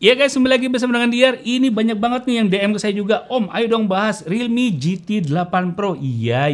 Ya guys, kembali lagi bersama dengan Diar. Ini banyak banget nih yang DM ke saya juga. Om, ayo dong bahas Realme GT 8 Pro. Iya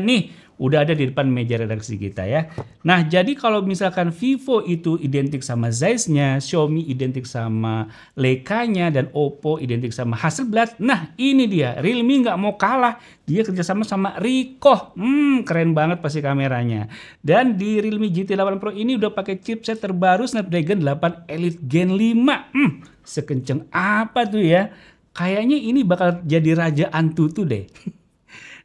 nih. Udah ada di depan meja redaksi kita ya. Nah, jadi kalau misalkan Vivo itu identik sama Zeiss-nya, Xiaomi identik sama Leica-nya, dan Oppo identik sama Hasselblad. Nah, ini dia. Realme nggak mau kalah. Dia kerjasama sama Ricoh. Keren banget pasti kameranya. Dan di Realme GT 8 Pro ini udah pakai chipset terbaru Snapdragon 8 Elite Gen 5. Sekenceng apa tuh ya? Kayaknya ini bakal jadi raja Antutu deh.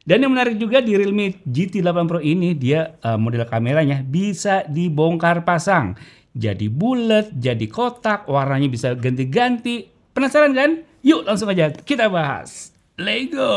Dan yang menarik juga di Realme GT 8 Pro ini, dia model kameranya bisa dibongkar pasang. Jadi bulat, jadi kotak, warnanya bisa ganti-ganti. Penasaran kan? Yuk langsung aja kita bahas. Let's go!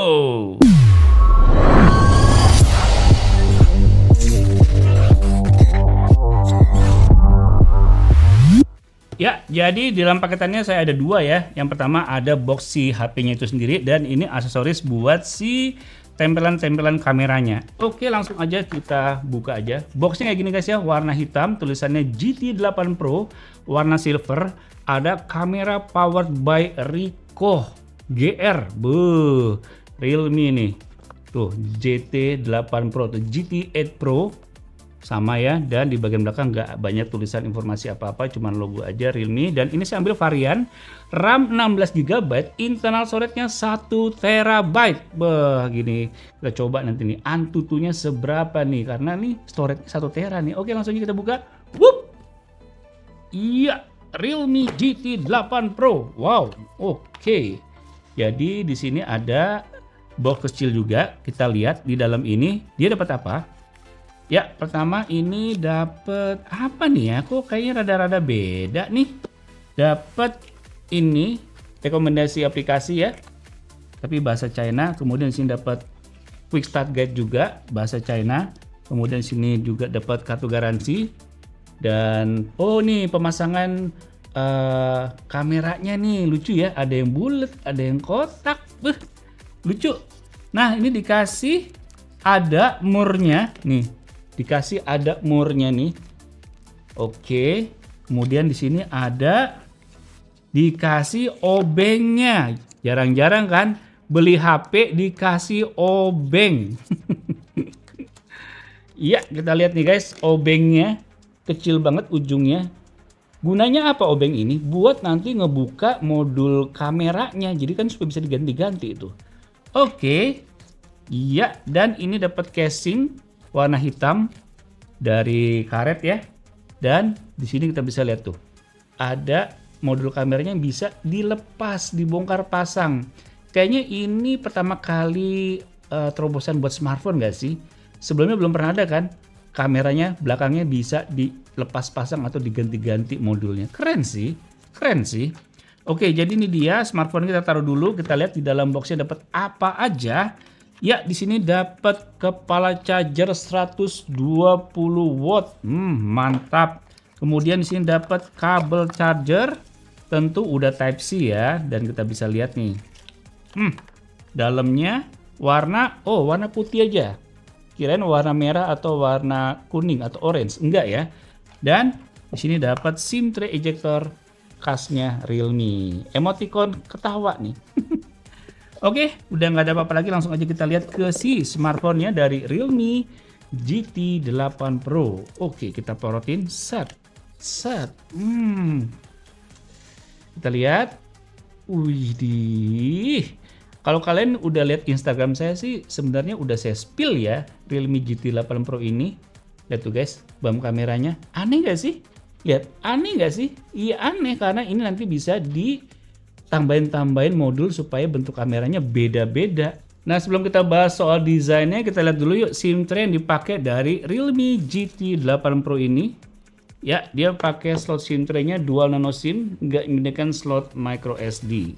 Ya, jadi di dalam paketannya saya ada dua ya. Yang pertama ada box si HP-nya itu sendiri, dan ini aksesoris buat si tempelan-tempelan kameranya. Oke, langsung aja kita buka aja. Boxnya kayak gini guys ya, warna hitam, tulisannya GT 8 Pro, warna silver. Ada kamera powered by Ricoh GR. Realme nih. Tuh, GT 8 Pro, tuh GT8 Pro. Sama ya, dan di bagian belakang nggak banyak tulisan informasi apa-apa, cuman logo aja Realme. Dan ini saya ambil varian RAM 16 GB, internal storage-nya 1 TB. Gini, kita coba nanti nih Antutunya seberapa nih, karena nih storage 1 TB nih. Oke, langsung aja kita buka. Iya, Realme GT 8 Pro. Wow, oke. Jadi di sini ada box kecil juga. Kita lihat di dalam ini dia dapat apa? Ya, pertama ini dapat apa nih ya? Kok kayaknya rada-rada beda nih. Dapat ini rekomendasi aplikasi ya, tapi bahasa China. Kemudian sini dapat quick start guide juga bahasa China. Kemudian sini juga dapat kartu garansi. Dan oh nih pemasangan kameranya nih lucu ya. Ada yang bulat, ada yang kotak. Lucu. Nah, ini dikasih ada murnya nih. Dikasih ada murnya nih. Oke. Kemudian di sini ada dikasih obengnya. Jarang-jarang kan beli HP dikasih obeng. Iya, kita lihat nih guys, obengnya kecil banget ujungnya. Gunanya apa obeng ini? Buat nanti ngebuka modul kameranya. Jadi kan supaya bisa diganti-ganti itu. Oke. Iya, dan ini dapat casing warna hitam dari karet ya. Dan di sini kita bisa lihat tuh. Ada modul kameranya yang bisa dilepas, dibongkar pasang. Kayaknya ini pertama kali terobosan buat smartphone gak sih? Sebelumnya belum pernah ada kan? Kameranya belakangnya bisa dilepas pasang atau diganti-ganti modulnya. Keren sih. Keren sih. Oke, jadi ini dia smartphone kita taruh dulu. Kita lihat di dalam boxnya dapat apa aja. Ya, di sini dapat kepala charger 120 watt. Mantap. Kemudian di sini dapat kabel charger. Tentu udah Type C ya, dan kita bisa lihat nih. Dalamnya warna putih aja. Kirain warna merah atau warna kuning atau orange. Enggak ya. Dan di sini dapat SIM tray ejector khasnya Realme. Emoticon ketawa nih. Oke, udah nggak ada apa-apa lagi, langsung aja kita lihat ke si smartphone-nya dari Realme GT 8 Pro. Oke, kita porotin, set. Kita lihat, widih. Kalau kalian udah lihat Instagram saya sih, sebenarnya udah saya spill ya Realme GT 8 Pro ini. Lihat tuh guys, bump kameranya, aneh nggak sih? Lihat, aneh nggak sih? Iya aneh, karena ini nanti bisa tambahin modul supaya bentuk kameranya beda-beda. Nah, sebelum kita bahas soal desainnya, kita lihat dulu yuk SIM tray yang dipakai dari Realme GT 8 Pro ini. Ya, dia pakai slot SIM tray-nya dual nano SIM, nggak menggunakan slot micro SD.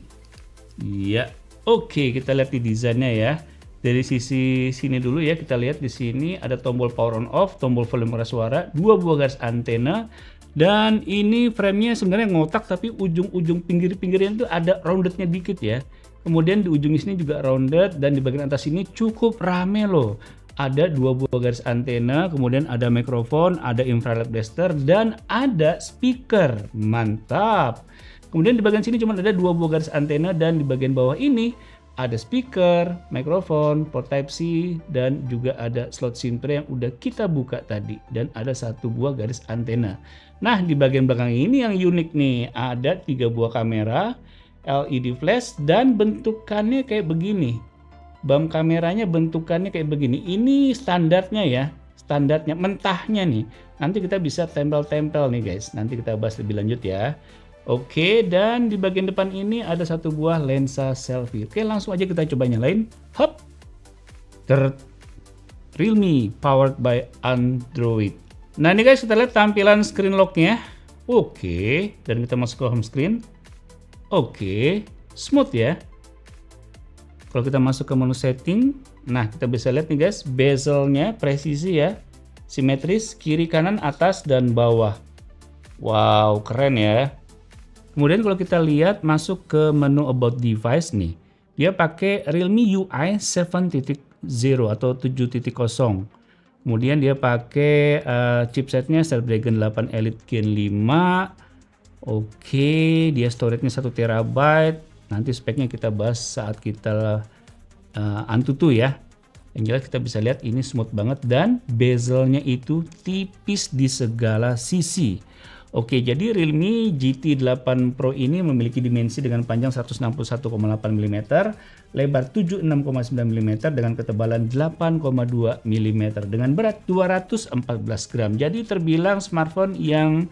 Ya, oke, kita lihat di desainnya ya. Dari sisi sini dulu ya, kita lihat di sini ada tombol power on off, tombol volume suara, 2 buah garis antena. Dan ini framenya sebenarnya ngotak, tapi ujung-ujung pinggir-pinggirnya itu ada roundednya dikit ya. Kemudian di ujung sini juga rounded, dan di bagian atas ini cukup rame loh. Ada 2 buah garis antena, kemudian ada mikrofon, ada infrared blaster, dan ada speaker. Mantap. Kemudian di bagian sini cuma ada 2 buah garis antena dan di bagian bawah ini ada speaker, mikrofon, port Type-C, dan juga ada slot SIM tray yang udah kita buka tadi. Dan ada 1 buah garis antena. Nah, di bagian belakang ini yang unik nih. Ada 3 buah kamera, LED flash, dan bentukannya kayak begini. BAM kameranya bentukannya kayak begini. Ini standarnya ya. Standarnya, mentahnya nih. Nanti kita bisa tempel-tempel nih guys. Nanti kita bahas lebih lanjut ya. Oke, dan di bagian depan ini ada 1 buah lensa selfie. Oke, langsung aja kita coba nyalain. Hop. Realme powered by Android. Nah, ini guys, kita lihat tampilan screen lock-nya. Oke, dan kita masuk ke home screen. Oke, smooth ya. Kalau kita masuk ke menu setting, nah kita bisa lihat nih guys, bezelnya presisi ya. Simetris, kiri, kanan, atas, dan bawah. Wow, keren ya. Kemudian kalau kita lihat masuk ke menu about device nih, dia pakai Realme UI 7.0 atau 7.0. Kemudian dia pakai chipsetnya Snapdragon 8 Elite Gen 5. Oke, dia storage-nya 1 TB. Nanti speknya kita bahas saat kita Antutu ya. Yang jelas kita bisa lihat ini smooth banget dan bezelnya itu tipis di segala sisi. Oke, jadi Realme GT 8 Pro ini memiliki dimensi dengan panjang 161,8 mm, lebar 76,9 mm dengan ketebalan 8,2 mm dengan berat 214 gram. Jadi terbilang smartphone yang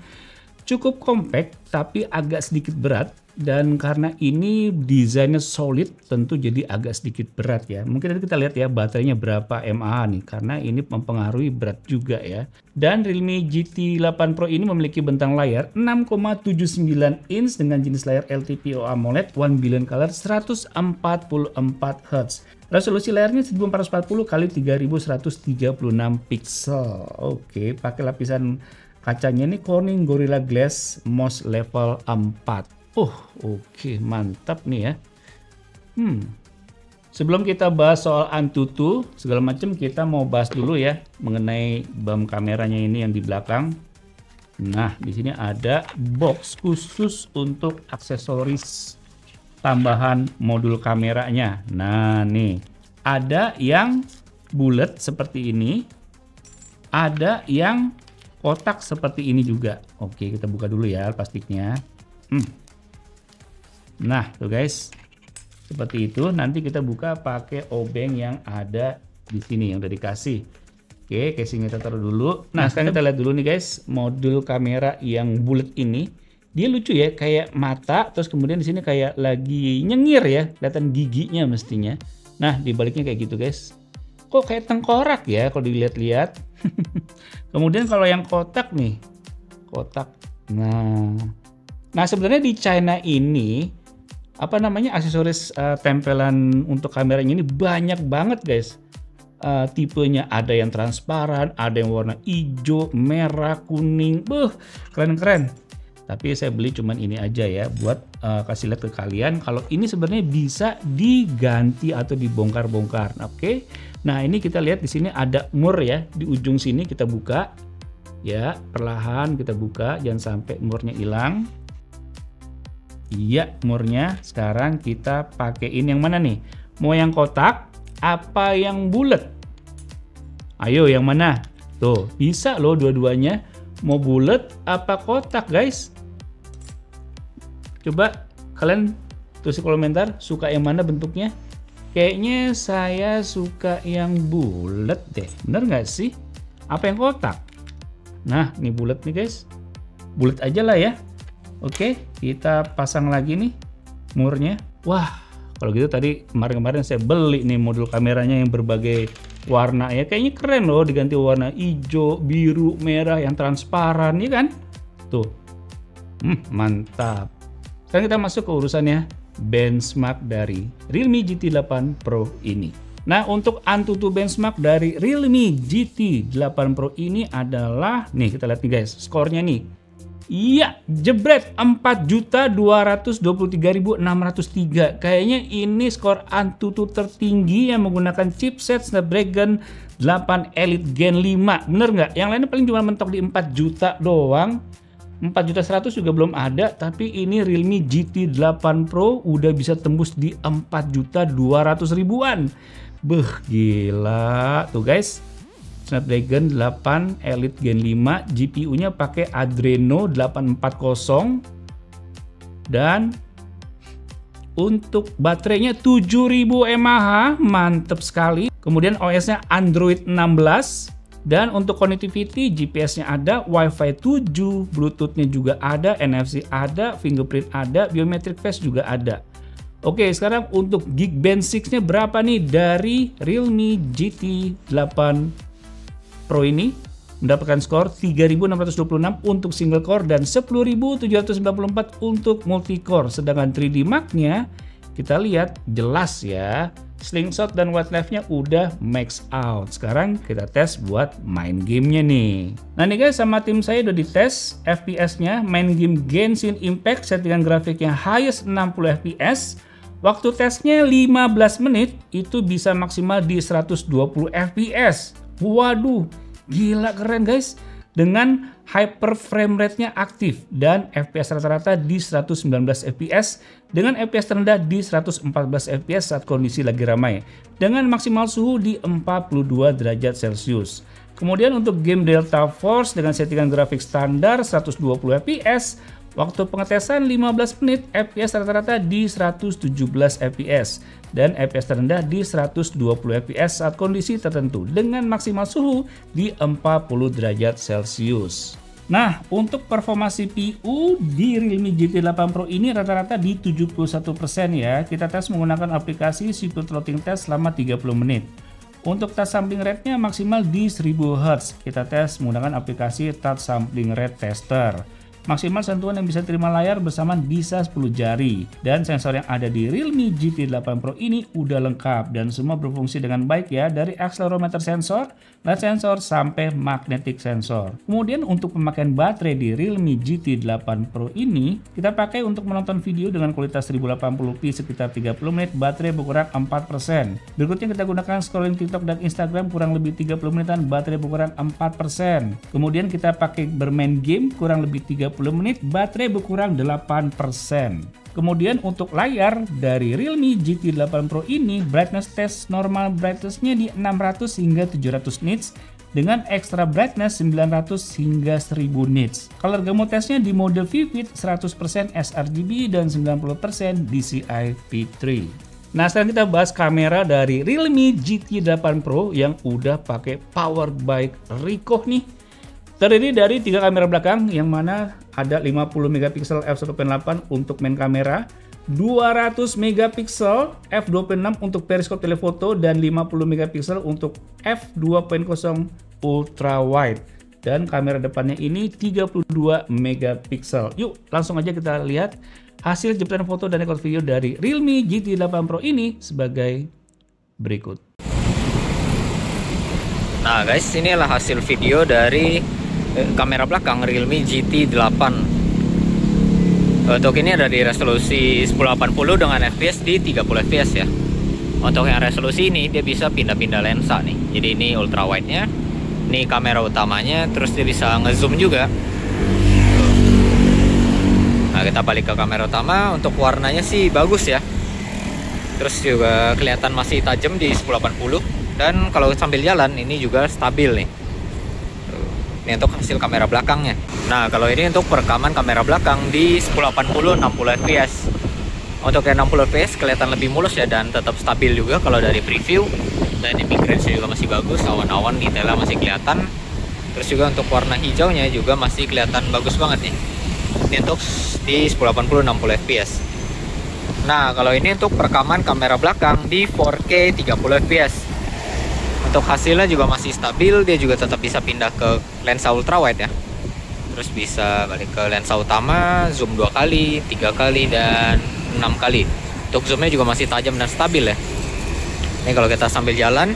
cukup compact tapi agak sedikit berat, dan karena ini desainnya solid tentu jadi agak sedikit berat ya. Mungkin nanti kita lihat ya baterainya berapa mAh nih, karena ini mempengaruhi berat juga ya. Dan Realme GT 8 Pro ini memiliki bentang layar 6,79 inch dengan jenis layar LTPO AMOLED 1 billion color 144 Hz. Resolusi layarnya 1440 x 3136 pixel. Oke, pakai lapisan kacanya ini Corning Gorilla Glass MOS level 4. Oke, mantap nih ya. Sebelum kita bahas soal Antutu segala macam, kita mau bahas dulu ya mengenai BAM kameranya ini yang di belakang. Nah, di sini ada box khusus untuk aksesoris tambahan modul kameranya. Nah, nih ada yang bulat seperti ini, ada yang kotak seperti ini juga. Oke, kita buka dulu ya plastiknya. Nah, tuh guys, seperti itu. Nanti kita buka pakai obeng yang ada di sini yang udah dikasih. Oke, casingnya kita taruh dulu. Nah, sekarang kita lihat dulu nih guys, modul kamera yang bulat ini. Dia lucu ya, kayak mata, terus kemudian di sini kayak lagi nyengir ya, kelihatan giginya mestinya. Nah, di baliknya kayak gitu guys. Kok kayak tengkorak ya kalau dilihat-lihat. Kemudian kalau yang kotak nih, kotak. Nah sebenarnya di China ini aksesoris tempelan untuk kameranya ini banyak banget guys. Tipenya ada yang transparan, ada yang warna hijau, merah, kuning, keren-keren. Tapi saya beli cuman ini aja ya buat kasih lihat ke kalian kalau ini sebenarnya bisa diganti atau dibongkar-bongkar. Oke. Nah, ini kita lihat di sini ada mur ya di ujung sini, kita buka. Ya, perlahan kita buka, jangan sampai murnya hilang. Iya, murnya. Sekarang kita pakaiin yang mana nih? Mau yang kotak apa yang bulat? Ayo, yang mana? Tuh, bisa loh dua-duanya. Mau bulat apa kotak, guys? Coba kalian tulis di komentar suka yang mana bentuknya. Kayaknya saya suka yang bulat deh. Bener nggak sih? Apa yang kotak? Nah, ini bulat nih guys. Bulat aja lah ya. Oke, kita pasang lagi nih murnya. Wah, kalau gitu tadi kemarin saya beli nih modul kameranya yang berbagai warna ya. Kayaknya keren loh, diganti warna hijau, biru, merah yang transparan ya kan? Tuh. Mantap. Sekarang kita masuk ke urusannya benchmark dari Realme GT 8 Pro ini. Nah, untuk Antutu benchmark dari Realme GT 8 Pro ini adalah, nih kita lihat nih guys, skornya nih. Iya, jebret 4.223.603. Kayaknya ini skor Antutu tertinggi yang menggunakan chipset Snapdragon 8 Elite Gen 5. Bener nggak? Yang lainnya paling cuma mentok di 4 juta doang. 4.100.000 juga belum ada, tapi ini Realme GT 8 Pro udah bisa tembus di 4.200.000-an. Beh, gila tuh guys. Snapdragon 8 Elite Gen 5, GPU-nya pakai Adreno 840 dan untuk baterainya 7.000 mAh, mantep sekali. Kemudian OS-nya Android 16 dan untuk connectivity GPS-nya ada, Wi-Fi 7, Bluetooth-nya juga ada, NFC ada, fingerprint ada, biometric face juga ada. Oke, sekarang untuk Geekbench 6-nya berapa nih dari Realme GT 8 Pro ini? Mendapatkan skor 3.626 untuk single core dan 10.794 untuk multi core. Sedangkan 3D Mark-nya kita lihat jelas ya, slingshot dan wildlife-nya udah max out. Sekarang kita tes buat main gamenya nih. Nah nih guys, sama tim saya udah dites FPS-nya, main game Genshin Impact settingan grafiknya highest 60 FPS. Waktu tesnya 15 menit itu bisa maksimal di 120 FPS. Waduh, gila keren guys. Dengan hyper frame rate-nya aktif dan FPS rata-rata di 119 FPS dengan FPS terendah di 114 FPS saat kondisi lagi ramai dengan maksimal suhu di 42 derajat Celcius. Kemudian untuk game Delta Force dengan settingan grafik standar 120 FPS, waktu pengetesan 15 menit, FPS rata-rata di 117 FPS dan FPS terendah di 120 FPS saat kondisi tertentu dengan maksimal suhu di 40 derajat Celcius. Nah, untuk performa CPU di Realme GT 8 Pro ini rata-rata di 71% ya. Kita tes menggunakan aplikasi CPU throttling test selama 30 menit. Untuk touch sampling rate-nya maksimal di 1000 Hz. Kita tes menggunakan aplikasi touch sampling rate tester. Maksimal sentuhan yang bisa terima layar bersamaan bisa 10 jari. Dan sensor yang ada di Realme GT 8 Pro ini udah lengkap dan semua berfungsi dengan baik ya, dari accelerometer sensor, light sensor, sampai magnetic sensor. Kemudian untuk pemakaian baterai di Realme GT 8 Pro ini, kita pakai untuk menonton video dengan kualitas 1080p sekitar 30 menit, baterai berkurang 4%. Berikutnya kita gunakan scrolling TikTok dan Instagram kurang lebih 30 menitan, baterai berkurang 4%. Kemudian kita pakai bermain game kurang lebih 30 menit, baterai berkurang 8%. Kemudian untuk layar dari Realme GT 8 Pro ini, brightness test normal brightness-nya di 600 hingga 700 nits dengan extra brightness 900 hingga 1000 nits. Color gamut testnya di mode Vivid 100% sRGB dan 90% DCI V3. Nah, sekarang kita bahas kamera dari Realme GT 8 Pro yang udah pakai powered by Ricoh nih. Terdiri dari 3 kamera belakang yang mana ada 50 megapiksel f1.8 untuk main kamera, 200 megapiksel f2.6 untuk periskop telefoto dan 50 megapiksel untuk f2.0 ultra wide. Dan kamera depannya ini 32 megapiksel. Yuk, langsung aja kita lihat hasil jepretan foto dan record video dari Realme GT 8 Pro ini sebagai berikut. Nah guys, inilah hasil video dari kamera belakang Realme GT 8. Untuk ini ada di resolusi 1080 dengan FPS di 30 fps ya. Untuk yang resolusi ini dia bisa pindah-pindah lensa nih. Jadi ini ultra wide nya, ini kamera utamanya, terus dia bisa ngezoom juga. Nah kita balik ke kamera utama. Untuk warnanya sih bagus ya, terus juga kelihatan masih tajam di 1080. Dan kalau sambil jalan ini juga stabil nih. Ini untuk hasil kamera belakangnya. Nah kalau ini untuk perekaman kamera belakang di 1080 60 fps. Untuk yang 60 fps kelihatan lebih mulus ya, dan tetap stabil juga kalau dari preview. Dan image range juga masih bagus, awan-awan detailnya masih kelihatan. Terus juga untuk warna hijaunya juga masih kelihatan bagus banget nih. Ini untuk di 1080 60 fps. Nah kalau ini untuk perekaman kamera belakang di 4K 30 fps. Untuk hasilnya juga masih stabil, dia juga tetap bisa pindah ke lensa ultrawide ya. Terus bisa balik ke lensa utama, zoom 2 kali, 3 kali, dan 6 kali. Untuk zoomnya juga masih tajam dan stabil ya. Ini kalau kita sambil jalan,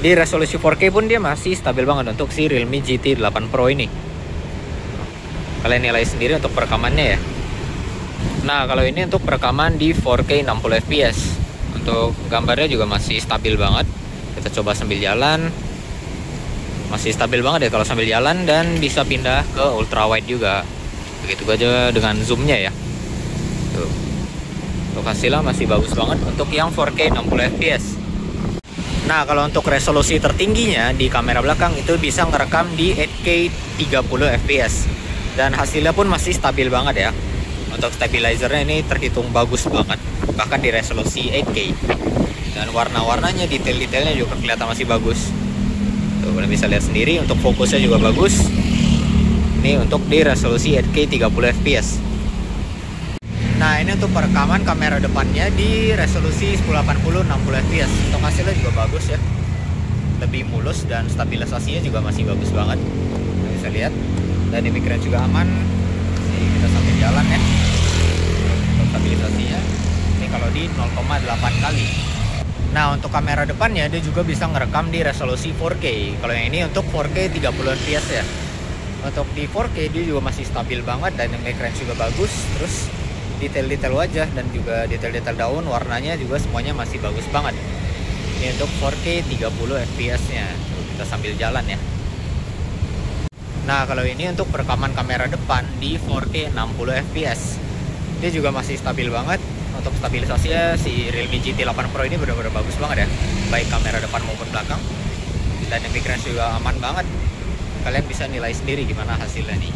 di resolusi 4K pun dia masih stabil banget untuk si Realme GT 8 Pro ini. Kalian nilai sendiri untuk perekamannya ya. Nah kalau ini untuk perekaman di 4K 60 fps. Untuk gambarnya juga masih stabil banget. Kita coba sambil jalan, masih stabil banget ya kalau sambil jalan, dan bisa pindah ke ultra wide juga. Begitu aja dengan zoomnya ya. Tuh. Untuk hasilnya masih bagus banget untuk yang 4K 60 fps. Nah, kalau untuk resolusi tertingginya di kamera belakang itu bisa ngerekam di 8K 30 fps. Dan hasilnya pun masih stabil banget ya. Untuk stabilizernya ini terhitung bagus banget, bahkan di resolusi 8K. Dan warna-warnanya, detail-detailnya juga kelihatan masih bagus. Tuh, kalian bisa lihat sendiri, untuk fokusnya juga bagus. Ini untuk di resolusi 8K 30 fps. Nah, ini untuk perekaman kamera depannya di resolusi 1080 60 fps. Untuk hasilnya juga bagus ya. Lebih mulus dan stabilisasinya juga masih bagus banget. Kalian bisa lihat. Dan imigran juga aman. Jadi kita sambil jalan ya. Untuk stabilisasinya ini kalau di 0,8 kali. Nah, untuk kamera depannya dia juga bisa ngerekam di resolusi 4K. Kalau yang ini untuk 4K 30 fps ya. Untuk di 4K dia juga masih stabil banget, dynamic range juga bagus. Terus detail-detail wajah dan juga detail-detail daun, warnanya juga semuanya masih bagus banget. Ini untuk 4K 30 fps nya. Kita sambil jalan ya. Nah, kalau ini untuk perekaman kamera depan di 4K 60 fps. Dia juga masih stabil banget. Untuk stabilisasinya si Realme GT 8 Pro ini benar-benar bagus banget ya. Baik kamera depan maupun belakang. Dan dynamic range juga aman banget. Kalian bisa nilai sendiri gimana hasilnya nih.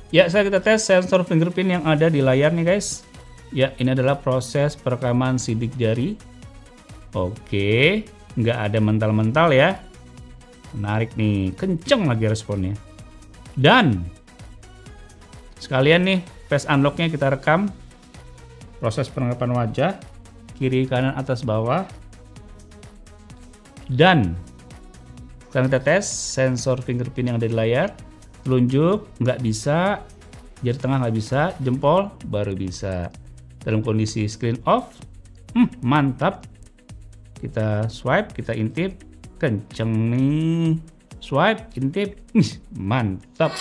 Ya, saya kita tes sensor fingerprint yang ada di layar nih guys. Ya, ini adalah proses perekaman sidik jari. Oke, nggak ada mental-mental ya. Menarik nih, kenceng lagi responnya. Dan sekalian nih, face unlocknya kita rekam. Proses penerapan wajah, kiri, kanan, atas, bawah. Dan sekarang kita tes sensor fingerprint yang ada di layar. Telunjuk nggak bisa, jari tengah nggak bisa, jempol baru bisa. Dalam kondisi screen off, mantap. Kita swipe, kita intip, kenceng nih. Swipe, intip, mantap.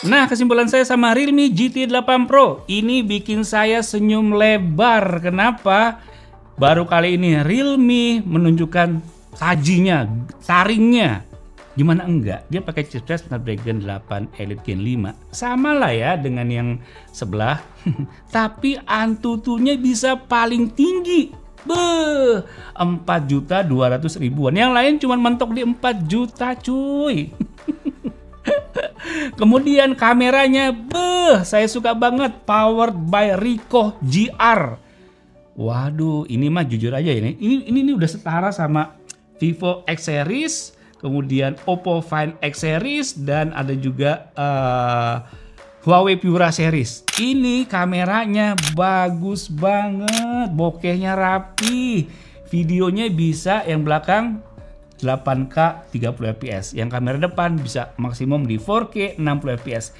Nah, kesimpulan saya sama Realme GT 8 Pro ini bikin saya senyum lebar. Kenapa? Baru kali ini Realme menunjukkan sajinya, taringnya. Gimana enggak? Dia pakai chipset Snapdragon 8 Elite Gen 5. Sama lah ya dengan yang sebelah. Tapi Antutunya bisa paling tinggi. 4.200.000-an. Yang lain cuma mentok di 4 juta cuy. Kemudian kameranya, saya suka banget, powered by Ricoh GR. Waduh, ini mah jujur aja ini udah setara sama Vivo X Series, kemudian Oppo Find X Series, dan ada juga Huawei Pura Series. Ini kameranya bagus banget, bokehnya rapi, videonya bisa yang belakang 8K 30 fps, yang kamera depan bisa maksimum di 4K 60 fps.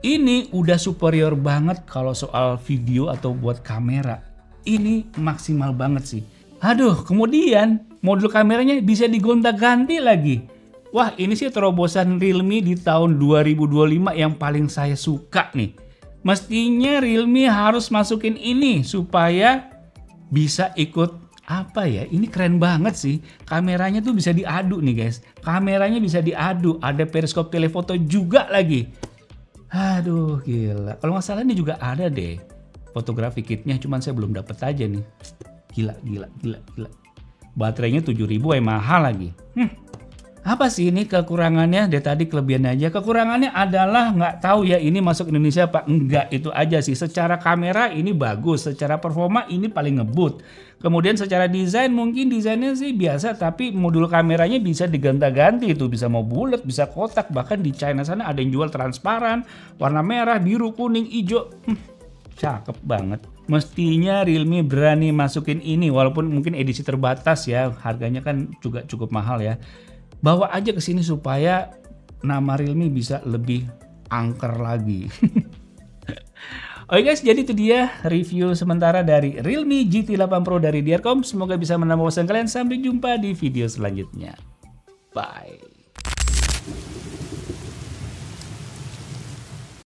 Ini udah superior banget kalau soal video atau buat kamera. Ini maksimal banget sih. Aduh, kemudian modul kameranya bisa digonta-ganti lagi. Wah, ini sih terobosan Realme di tahun 2025 yang paling saya suka nih. Mestinya Realme harus masukin ini supaya bisa ikut Apa ya, ini keren banget sih. Kameranya tuh bisa diadu nih guys. Kameranya bisa diadu. Ada periskop telefoto juga lagi. Aduh gila. Kalau nggak salah ini juga ada deh fotografi kitnya. Cuman saya belum dapet aja nih. Gila. Baterainya 7000 mahal lagi. Apa sih ini kekurangannya? Dari tadi kelebihannya aja. Kekurangannya adalah nggak tahu ya ini masuk Indonesia apa enggak, itu aja sih. Secara kamera ini bagus, secara performa ini paling ngebut. Kemudian secara desain mungkin desainnya sih biasa, tapi modul kameranya bisa diganti-ganti itu, bisa mau bulat, bisa kotak, bahkan di China sana ada yang jual transparan, warna merah, biru, kuning, hijau. Cakep banget. Mestinya Realme berani masukin ini walaupun mungkin edisi terbatas ya, harganya kan juga cukup mahal ya. Bawa aja ke sini supaya nama Realme bisa lebih angker lagi. Oke guys, jadi itu dia review sementara dari Realme GT 8 Pro dari Diarcom. Semoga bisa menambah wawasan kalian. Sampai jumpa di video selanjutnya. Bye.